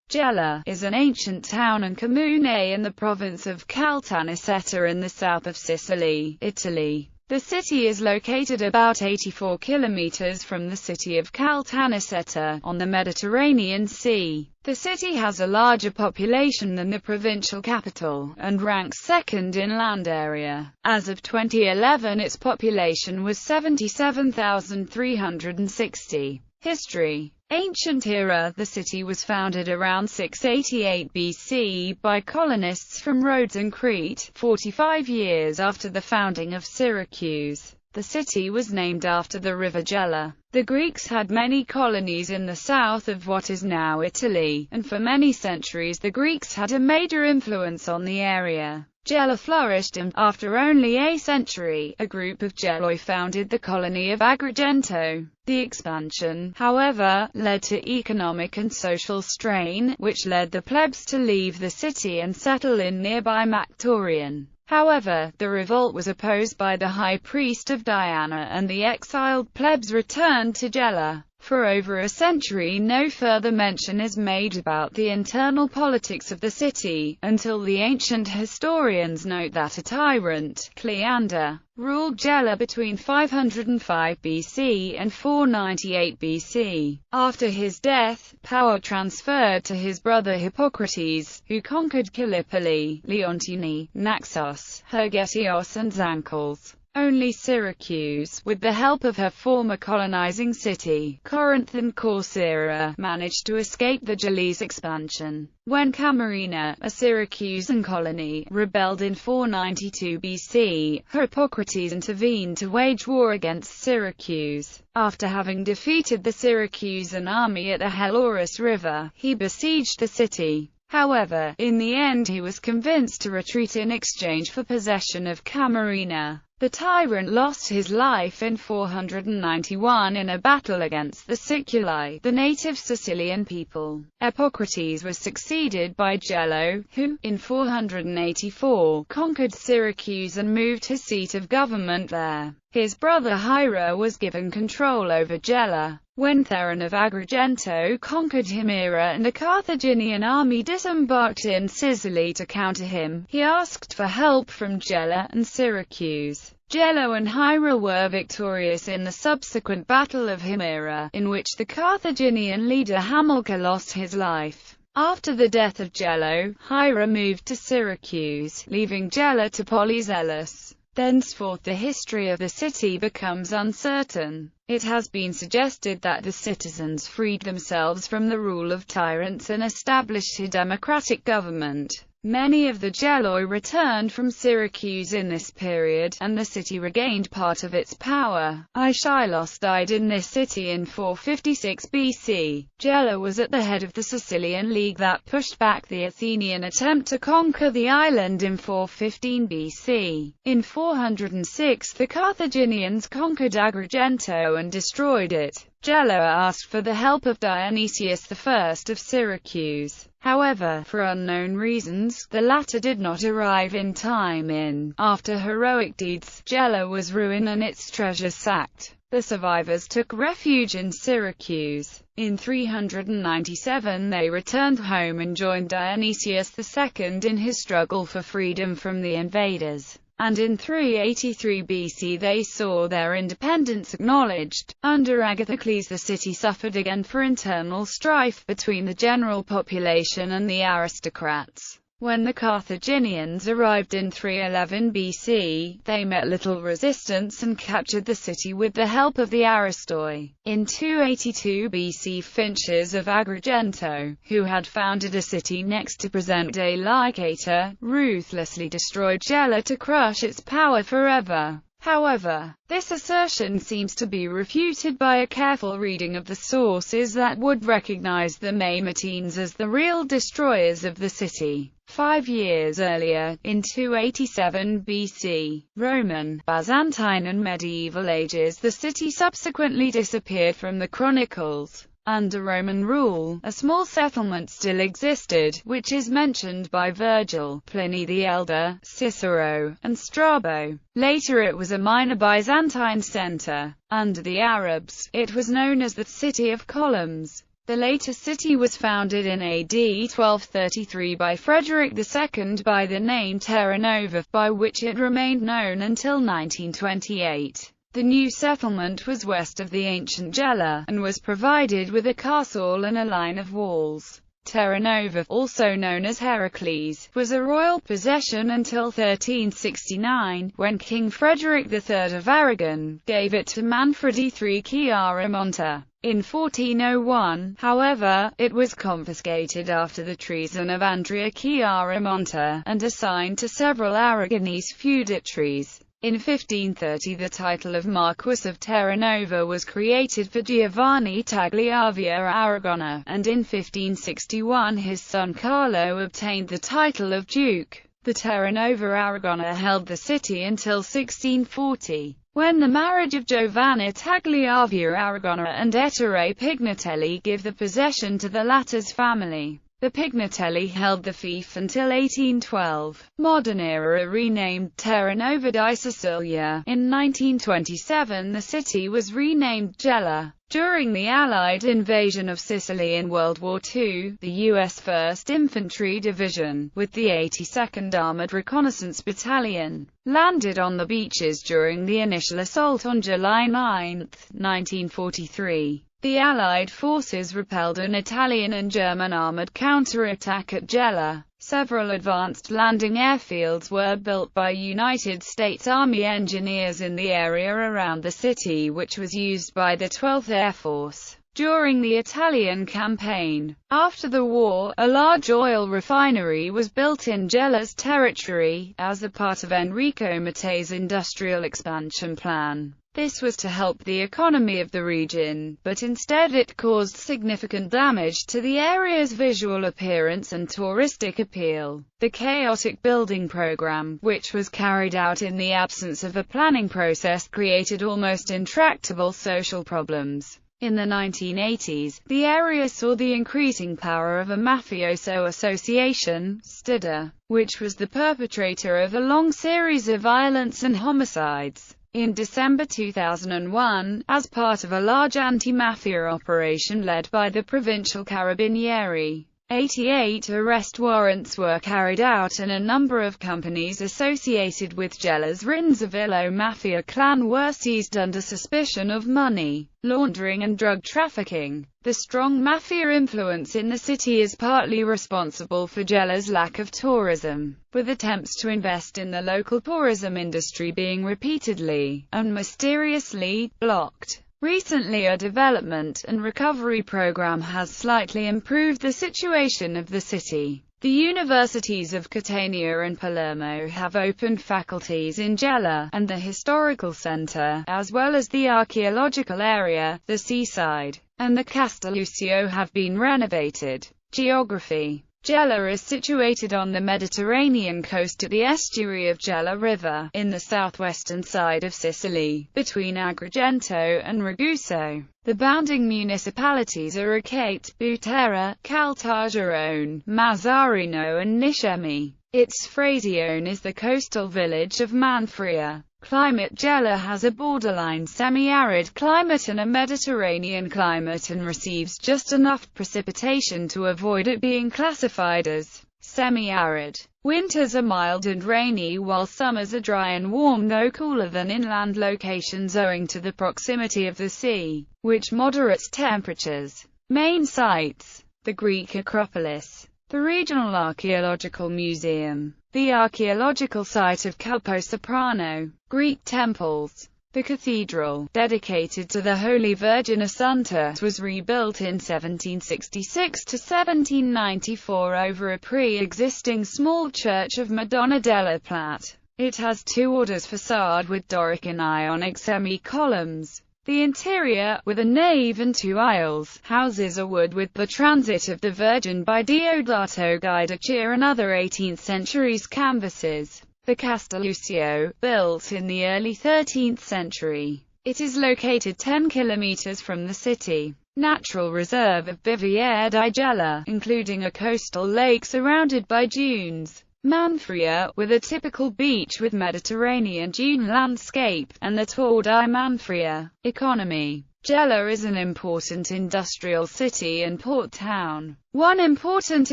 Gela is an ancient town and comune in the province of Caltanissetta in the south of Sicily, Italy. The city is located about 84 kilometers from the city of Caltanissetta, on the Mediterranean Sea. The city has a larger population than the provincial capital, and ranks second in land area. As of 2011, its population was 77,360. History. Ancient era. The city was founded around 688 BC by colonists from Rhodes and Crete, 45 years after the founding of Syracuse. The city was named after the river Gela. The Greeks had many colonies in the south of what is now Italy, and for many centuries the Greeks had a major influence on the area. Gela flourished and, after only a century, a group of Geloi founded the colony of Agrigento. The expansion, however, led to economic and social strain, which led the plebs to leave the city and settle in nearby Mactorian. However, the revolt was opposed by the high priest of Diana, and the exiled plebs returned to Gela. For over a century no further mention is made about the internal politics of the city, until the ancient historians note that a tyrant, Cleander, ruled Gela between 505 BC and 498 BC. After his death, power transferred to his brother Hippocrates, who conquered Gallipoli, Leontini, Naxos, Hergetios and Zankles. Only Syracuse, with the help of her former colonizing city, Corinth and Corcyra, managed to escape the Gelese expansion. When Camarina, a Syracusan colony, rebelled in 492 BC, Hippocrates intervened to wage war against Syracuse. After having defeated the Syracusan army at the Helorus River, he besieged the city. However, in the end he was convinced to retreat in exchange for possession of Camarina. The tyrant lost his life in 491 in a battle against the Siculi, the native Sicilian people. Hippocrates was succeeded by Gelo, who, in 484, conquered Syracuse and moved his seat of government there. His brother Hiero was given control over Gela. When Theron of Agrigento conquered Himera and a Carthaginian army disembarked in Sicily to counter him, he asked for help from Gela and Syracuse. Gelo and Hiero were victorious in the subsequent Battle of Himera, in which the Carthaginian leader Hamilcar lost his life. After the death of Gelo, Hiero moved to Syracuse, leaving Gela to Polyzelos. Thenceforth the history of the city becomes uncertain. It has been suggested that the citizens freed themselves from the rule of tyrants and established a democratic government. Many of the Geloi returned from Syracuse in this period, and the city regained part of its power. Aeschylus died in this city in 456 BC. Gela was at the head of the Sicilian League that pushed back the Athenian attempt to conquer the island in 415 BC. In 406 the Carthaginians conquered Agrigento and destroyed it. Gela asked for the help of Dionysius I of Syracuse. However, for unknown reasons, the latter did not arrive in time. After heroic deeds, Gela was ruined and its treasures sacked. The survivors took refuge in Syracuse. In 397 they returned home and joined Dionysius II in his struggle for freedom from the invaders. And in 383 BC they saw their independence acknowledged. Under Agathocles the city suffered again for internal strife between the general population and the aristocrats. When the Carthaginians arrived in 311 BC, they met little resistance and captured the city with the help of the Aristoi. In 282 BC Finches of Agrigento, who had founded a city next to present-day Lycata, ruthlessly destroyed Gela to crush its power forever. However, this assertion seems to be refuted by a careful reading of the sources that would recognize the Mamertines as the real destroyers of the city. 5 years earlier, in 287 BC, Roman, Byzantine and medieval ages, the city subsequently disappeared from the chronicles. Under Roman rule, a small settlement still existed, which is mentioned by Virgil, Pliny the Elder, Cicero, and Strabo. Later it was a minor Byzantine center. Under the Arabs, it was known as the City of Columns. The later city was founded in AD 1233 by Frederick II by the name Terra Nova, by which it remained known until 1928. The new settlement was west of the ancient Gela, and was provided with a castle and a line of walls. Terra Nova, also known as Heracles, was a royal possession until 1369, when King Frederick III of Aragon gave it to Manfredi III Chiaramonte. In 1401, however, it was confiscated after the treason of Andrea Chiaramonte, and assigned to several Aragonese feudatories. In 1530 the title of Marquess of Terra Nova was created for Giovanni Tagliavia Aragonese, and in 1561 his son Carlo obtained the title of Duke. The Terra Nova Aragonese held the city until 1640, when the marriage of Giovanni Tagliavia Aragonese and Ettore Pignatelli gave the possession to the latter's family. The Pignatelli held the fief until 1812. Modern era renamed Terra Nova di Sicilia. In 1927 the city was renamed Gela. During the Allied invasion of Sicily in World War II, the U.S. 1st Infantry Division, with the 82nd Armored Reconnaissance Battalion, landed on the beaches during the initial assault on July 9, 1943. The Allied forces repelled an Italian and German armored counterattack at Gela. Several advanced landing airfields were built by United States Army engineers in the area around the city, which was used by the 12th Air Force during the Italian campaign. After the war, a large oil refinery was built in Gela's territory, as a part of Enrico Matte's industrial expansion plan. This was to help the economy of the region, but instead it caused significant damage to the area's visual appearance and touristic appeal. The chaotic building program, which was carried out in the absence of a planning process, created almost intractable social problems. In the 1980s, the area saw the increasing power of a mafioso association, Stida, which was the perpetrator of a long series of violence and homicides. In December 2001, as part of a large anti-mafia operation led by the Provincial Carabinieri, 88 arrest warrants were carried out and a number of companies associated with Gela's Rinzavillo mafia clan were seized under suspicion of money laundering and drug trafficking. The strong mafia influence in the city is partly responsible for Gela's lack of tourism, with attempts to invest in the local tourism industry being repeatedly and mysteriously blocked. Recently, a development and recovery program has slightly improved the situation of the city. The universities of Catania and Palermo have opened faculties in Gela, and the historical center, as well as the archaeological area, the seaside, and the Castelluccio have been renovated. Geography. Gela is situated on the Mediterranean coast at the estuary of Gela River, in the southwestern side of Sicily, between Agrigento and Ragusa. The bounding municipalities are Recate, Butera, Caltagirone, Mazzarino and Niscemi. Its frazione is the coastal village of Manfria. Climate. Gela has a borderline semi-arid climate and a Mediterranean climate and receives just enough precipitation to avoid it being classified as semi-arid. Winters are mild and rainy while summers are dry and warm, though cooler than inland locations owing to the proximity of the sea, which moderates temperatures. Main sites: the Greek Acropolis, the Regional Archaeological Museum, the archaeological site of Caposoprano, Greek temples. The cathedral, dedicated to the Holy Virgin Assunta, was rebuilt in 1766 to 1794 over a pre-existing small church of Madonna della Plata. It has two orders facade with Doric and Ionic semi-columns. The interior, with a nave and two aisles, houses a wood with the Transit of the Virgin by Deodato Guidaccia and other 18th century canvases. The Castelluccio, built in the early 13th century. It is located 10 kilometers from the city. Natural reserve of Biviere di Gela, including a coastal lake surrounded by dunes. Manfria, with a typical beach with Mediterranean dune landscape, and the Tor di Manfria. Economy. Gela is an important industrial city and port town. One important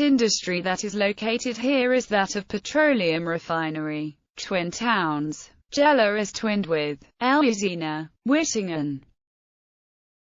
industry that is located here is that of petroleum refinery. Twin towns. Gela is twinned with Eleusis, Wittingen,